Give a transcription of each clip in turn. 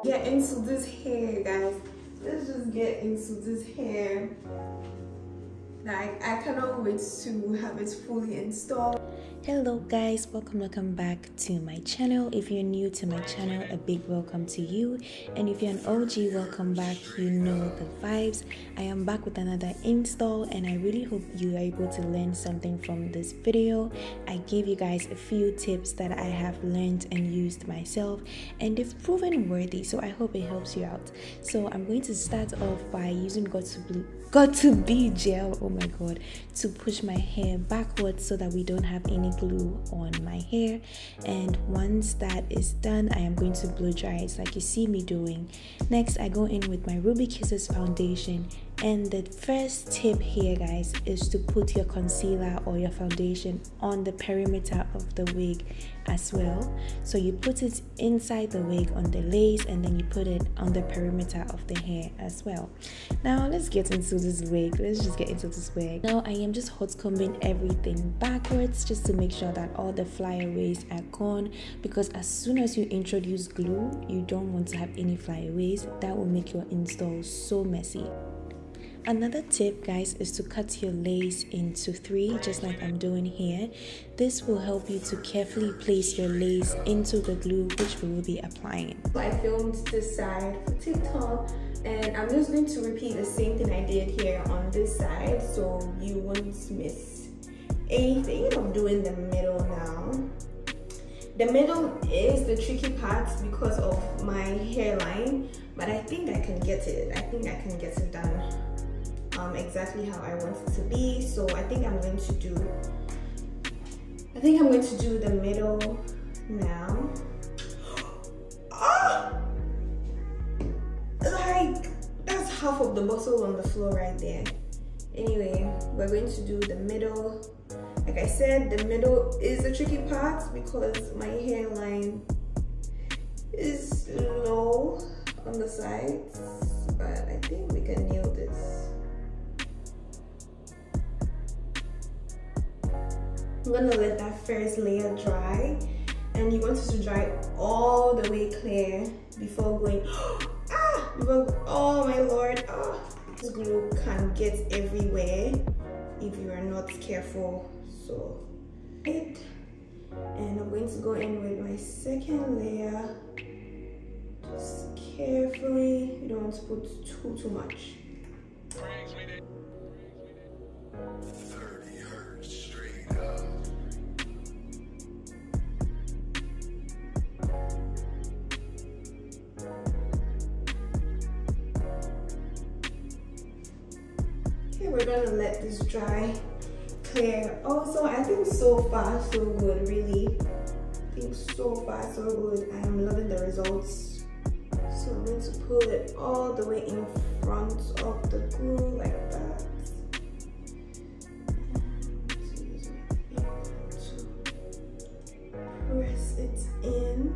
Get into this hair, guys. Let's just get into this hair. Like, I cannot wait to have it fully installed. Hello guys, welcome back to my channel. If you're new to my channel, a big welcome to you, and if you're an OG, welcome back. You know the vibes. I am back with another install, and I really hope you are able to learn something from this video. I gave you guys a few tips that I have learned and used myself, and they've proven worthy, so I hope it helps you out. So I'm going to start off by using got to be gel, oh my god, to push my hair backwards so that we don't have any glue on my hair. And once that is done, I am going to blow dry it like you see me doing. Next, I go in with my Ruby Kisses foundation, and the first tip here, guys, is to put your concealer or your foundation on the perimeter of the wig as well. So you put it inside the wig on the lace, and then you put it on the perimeter of the hair as well. Now let's get into this wig. Let's just get into this wig. Now I am just hot combing everything backwards just to make sure that all the flyaways are gone, because as soon as you introduce glue, you don't want to have any flyaways. That will make your install so messy. Another tip, guys, is to cut your lace into 3, just like I'm doing here. This will help you to carefully place your lace into the glue which we will be applying. I filmed this side for TikTok, and I'm just going to repeat the same thing I did here on this side so you won't miss anything. I'm doing the middle now. The middle is the tricky part because of my hairline, but I think I can get it. I think I can get it done exactly how I want it to be. So I think I'm going to do the middle now. Like, that's half of the bottle on the floor right there. Anyway, we're going to do the middle. Like I said, the middle is the tricky part because my hairline is low on the sides, but I think we can nail this. I'm gonna let that first layer dry, and you want it to dry all the way clear before going oh my lord, this glue can get everywhere if you are not careful. So and I'm going to go in with my second layer, just carefully. You don't want to put too much. 30 hertz straight up. Okay, we're gonna let this dry clear. Also, I think so far so good, really. I think so far so good. I am loving the results. So I'm going to pull it all the way in front of the glue like that. Press it in.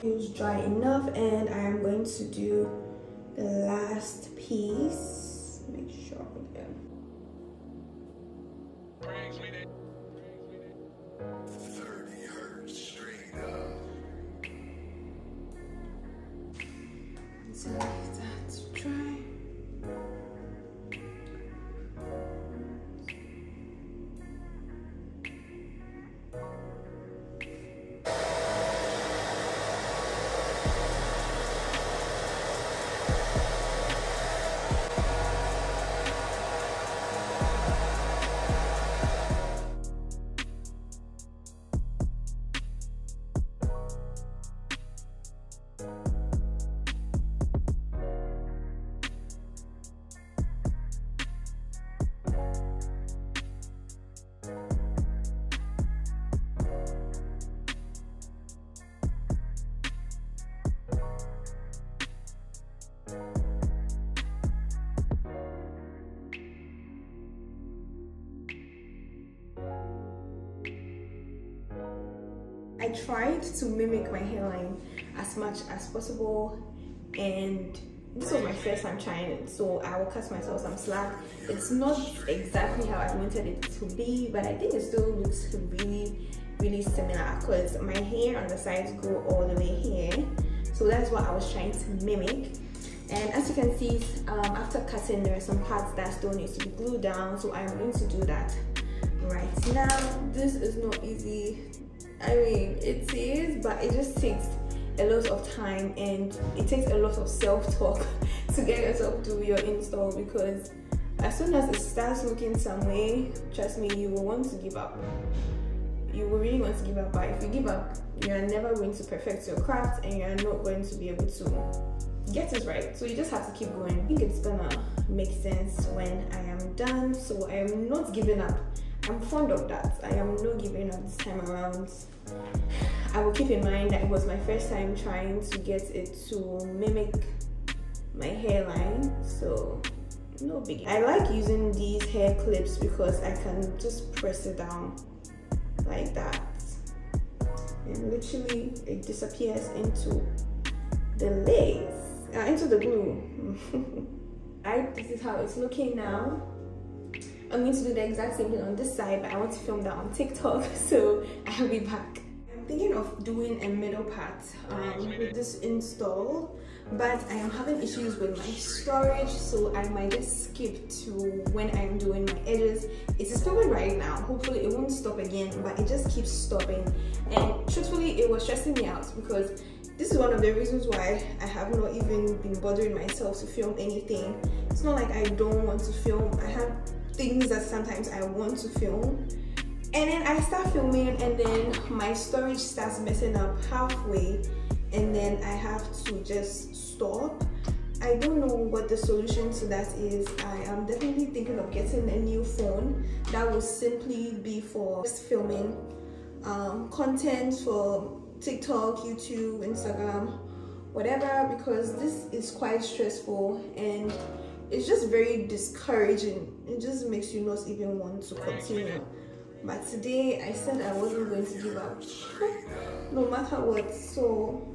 It was dry enough, and I am going to do the last piece. Make sure again. 30 hertz straight up. So leave that to dry. I tried to mimic my hairline as much as possible, and this was my first time trying it, so I will cut myself some slack. It's not exactly how I wanted it to be, but I think it still looks really really similar, because my hair on the sides go all the way here. So that's what I was trying to mimic. And as you can see, after cutting, there are some parts that still needs to be glued down, so I'm going to do that right now. This is not easy. I mean, it is, but it just takes a lot of time, and it takes a lot of self-talk to get yourself to your install, because as soon as it starts looking some way, trust me, you will want to give up. You will really want to give up, but if you give up, you're never going to perfect your craft, and you're not going to be able to get it right. So you just have to keep going. I think it's gonna make sense when I am done. So I am not giving up. I'm fond of that. I am not giving up this time around. I will keep in mind that it was my first time trying to get it to mimic my hairline, so no biggie. I like using these hair clips because I can just press it down like that, and literally it disappears into the lace, into the glue. This is how it's looking now. I'm going to do the exact same thing on this side, but I want to film that on TikTok, so I'll be back. I'm thinking of doing a middle part with this install, but I am having issues with my storage, so I might just skip to when I'm doing my edges. It is filming right now. Hopefully it won't stop again, but it just keeps stopping, and truthfully it was stressing me out, because this is one of the reasons why I have not even been bothering myself to film anything. It's not like I don't want to film. I have things that sometimes I want to film, and then I start filming, and then my storage starts messing up halfway, and then I have to just stop. I don't know what the solution to that is. I am definitely thinking of getting a new phone that will simply be for just filming content for TikTok, YouTube, Instagram, whatever, because this is quite stressful and it's just very discouraging. It just makes you not even want to continue. But today I said I wasn't going to give up no matter what, so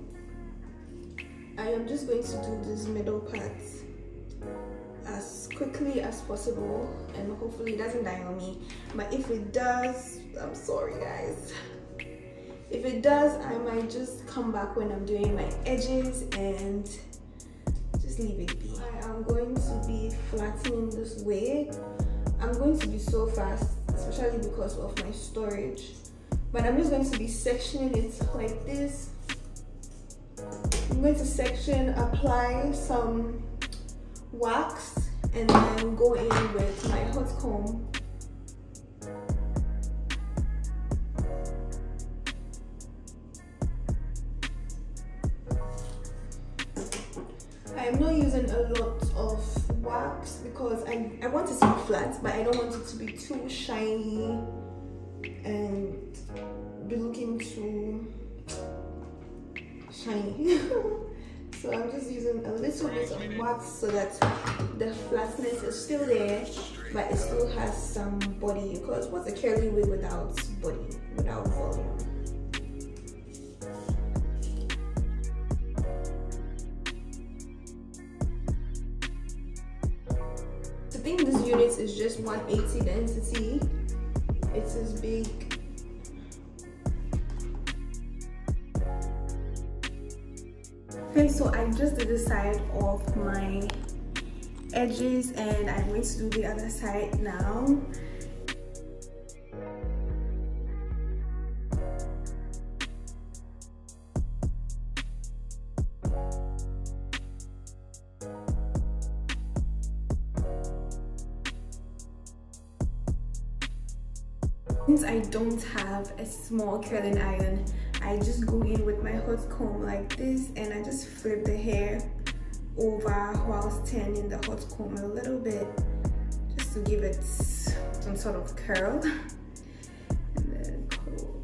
I am just going to do this middle part as quickly as possible, and hopefully it doesn't die on me. But if it does, I'm sorry guys. If it does, I might just come back when I'm doing my edges and just leave it be. I am going to be flattening this wig. I'm going to be so fast, especially because of my storage. But I'm just going to be sectioning it like this. I'm going to section, apply some wax, and then go in with my hot comb. I'm not using a lot of wax because I want it to be flat, but I don't want it to be too shiny and be looking too shiny. So I'm just using a little bit of wax so that the flatness is still there, but it still has some body, because what's a curly wig without body, without volume? I think this unit is just 180 density. It's as big. Okay, so I just did the side of my edges, and I'm going to do the other side now. Since I don't have a small curling iron, I just go in with my hot comb like this, and I just flip the hair over whilst turning the hot comb a little bit, just to give it some sort of curl. And then comb.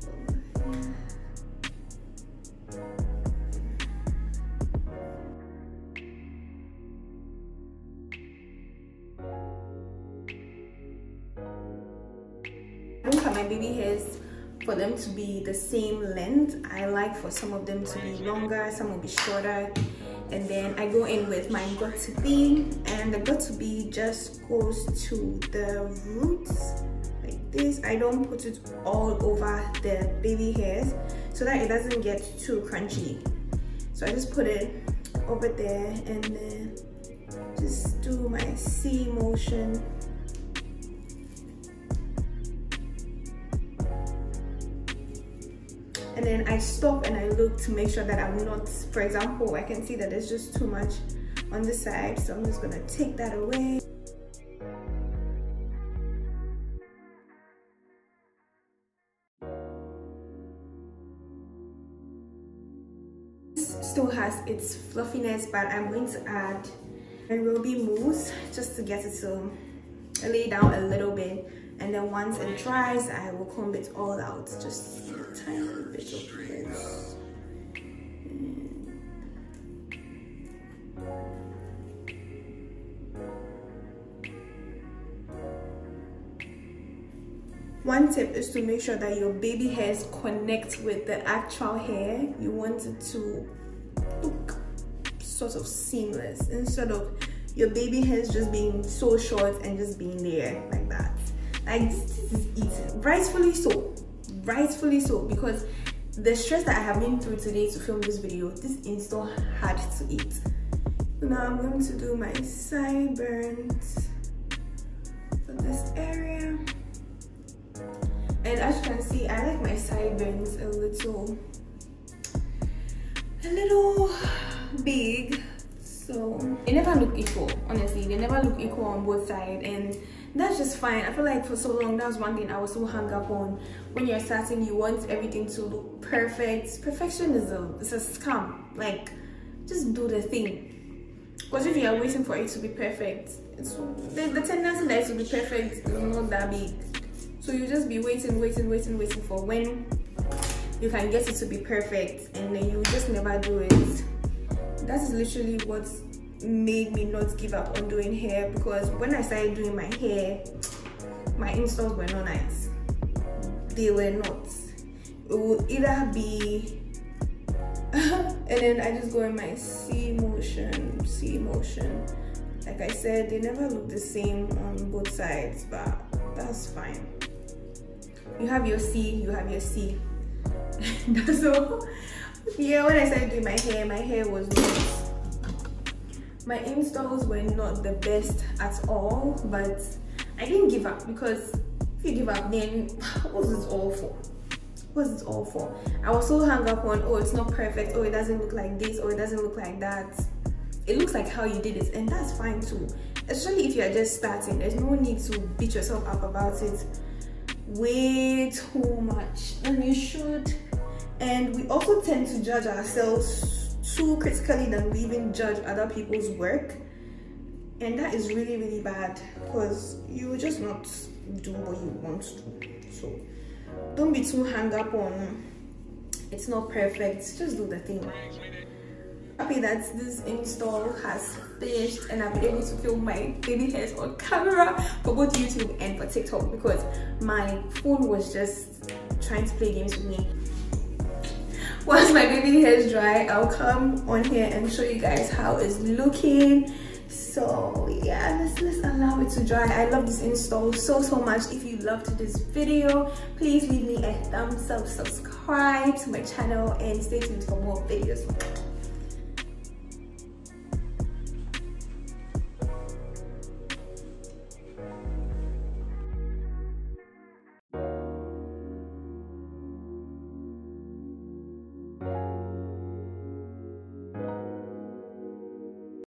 I don't cut my baby hairs for them to be the same length. I like for some of them to be longer, some will be shorter. And then I go in with my got to be, and the got to be just goes to the roots like this. I don't put it all over the baby hairs so that it doesn't get too crunchy. So I just put it over there and then just do my C motion. And then I stop and I look to make sure that I'm not, for example, I can see that there's just too much on the side, so I'm just gonna take that away. This still has its fluffiness, but I'm going to add a ruby mousse just to get it to lay down a little bit. And then once it dries, I will comb it all out, just a tiny bit of this. One tip is to make sure that your baby hairs connect with the actual hair. You want it to look sort of seamless instead of your baby hairs just being so short and just being there like that. Like this is eating, rightfully so, because the stress that I have been through today to film this video, this install had to eat. So now I'm going to do my sideburns for this area. And as you can see, I like my sideburns a little big. So they never look equal, honestly. They never look equal on both sides, and that's just fine. I feel like for so long, that was one thing I was so hung up on. When you're starting, you want everything to look perfect. Perfectionism is a scam. Like, just do the thing. Because if you are waiting for it to be perfect, the tendency that it will be perfect is not that big. So you just be waiting for when you can get it to be perfect, and then you just never do it. That is literally what made me not give up on doing hair, because when I started doing my hair, my installs were not nice. They were not. It would either be and then I just go in my C motion. Like I said, they never look the same on both sides, but that's fine. You have your C, you have your C. That's all. Yeah, when I started doing my hair was not, my installs were not the best at all, but I didn't give up, because if you give up, then what was it all for? What was it all for? I was so hung up on, oh, it's not perfect, oh, it doesn't look like this, or it doesn't look like that. It looks like how you did it, and that's fine too. Especially if you're just starting, there's no need to beat yourself up about it way too much, and you should. And we also tend to judge ourselves too critically than we even judge other people's work, and that is really bad, because you will just not do what you want to. So don't be too hung up on it's not perfect, just do the thing. Happy that this install has finished and I've been able to film my baby hairs on camera for both YouTube and for TikTok, because my phone was just trying to play games with me. Once my baby hairs dry, I'll come on here and show you guys how it's looking. So yeah, let's allow it to dry. I love this install so much. If you loved this video, please leave me a thumbs up, subscribe to my channel, and stay tuned for more videos.